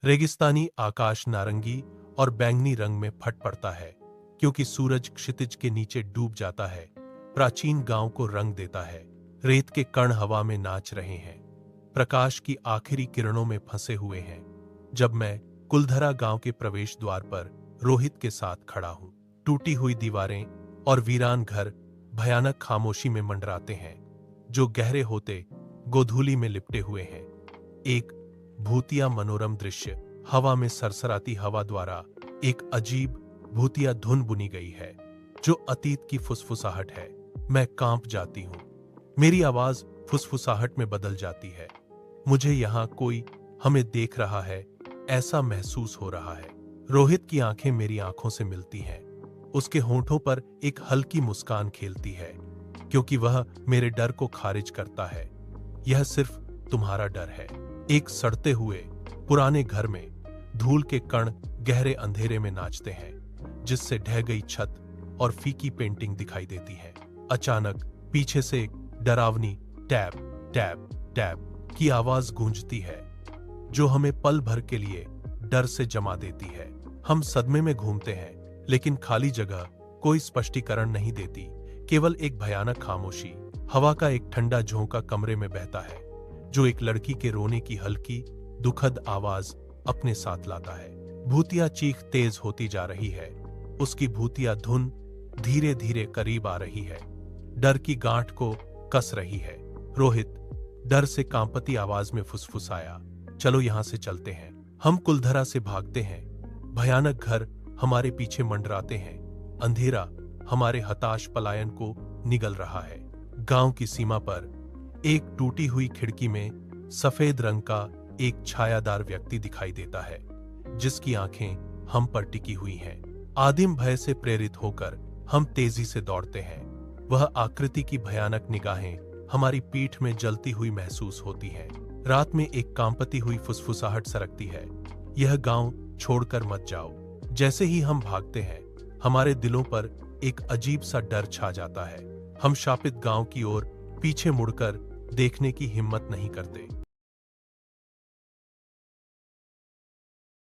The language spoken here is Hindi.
रेगिस्तानी आकाश नारंगी और बैंगनी रंग में फट पड़ता है क्योंकि सूरज क्षितिज के नीचे डूब जाता है, प्राचीन गांव को रंग देता है। रेत के कण हवा में नाच रहे हैं, प्रकाश की आखिरी किरणों में फंसे हुए हैं। जब मैं कुलधरा गांव के प्रवेश द्वार पर रोहित के साथ खड़ा हूं, टूटी हुई दीवारें और वीरान घर भयानक खामोशी में मंडराते हैं, जो गहरे होते गोधूली में लिपटे हुए हैं। एक भूतिया मनोरम दृश्य, हवा में सरसराती हवा द्वारा एक अजीब भूतिया धुन बुनी गई है, जो अतीत की फुसफुसाहट है। मैं कांप जाती हूं, मेरी आवाज फुसफुसाहट में बदल जाती है। मुझे यहां कोई हमें देख रहा है, ऐसा महसूस हो रहा है। रोहित की आंखें मेरी आंखों से मिलती हैं, उसके होंठों पर एक हल्की मुस्कान खेलती है, क्योंकि वह मेरे डर को खारिज करता है। यह सिर्फ तुम्हारा डर है। एक सड़ते हुए पुराने घर में धूल के कण गहरे अंधेरे में नाचते हैं, जिससे ढह गई छत और फीकी पेंटिंग दिखाई देती है। अचानक पीछे से एक डरावनी टैप टैप टैप की आवाज गूंजती है, जो हमें पल भर के लिए डर से जमा देती है। हम सदमे में घूमते हैं, लेकिन खाली जगह कोई स्पष्टीकरण नहीं देती, केवल एक भयानक खामोशी। हवा का एक ठंडा झोंका कमरे में बहता है, जो एक लड़की के रोने की हल्की दुखद आवाज अपने साथ लाता है। भूतिया चीख तेज होती जा रही है, उसकी भूतिया धुन धीरे धीरे करीब आ रही है, डर की गांठ को कस रही है। रोहित डर से कांपती आवाज में फुसफुसाया, चलो यहां से चलते हैं। हम कुलधरा से भागते हैं, भयानक घर हमारे पीछे मंडराते हैं, अंधेरा हमारे हताश पलायन को निगल रहा है। गांव की सीमा पर एक टूटी हुई खिड़की में सफेद रंग का एक छायादार व्यक्ति दिखाई देता है, जिसकी आंखें हम पर टिकी हुई हैं। आदिम भय से प्रेरित होकर हम तेजी से दौड़ते हैं। वह आकृति की भयानक निगाहें हमारी पीठ में जलती हुई महसूस होती हैं। रात में एक कांपती हुई फुसफुसाहट सरकती है, यह गांव छोड़कर मत जाओ। जैसे ही हम भागते हैं, हमारे दिलों पर एक अजीब सा डर छा जाता है। हम शापित गांव की ओर पीछे मुड़कर देखने की हिम्मत नहीं करते।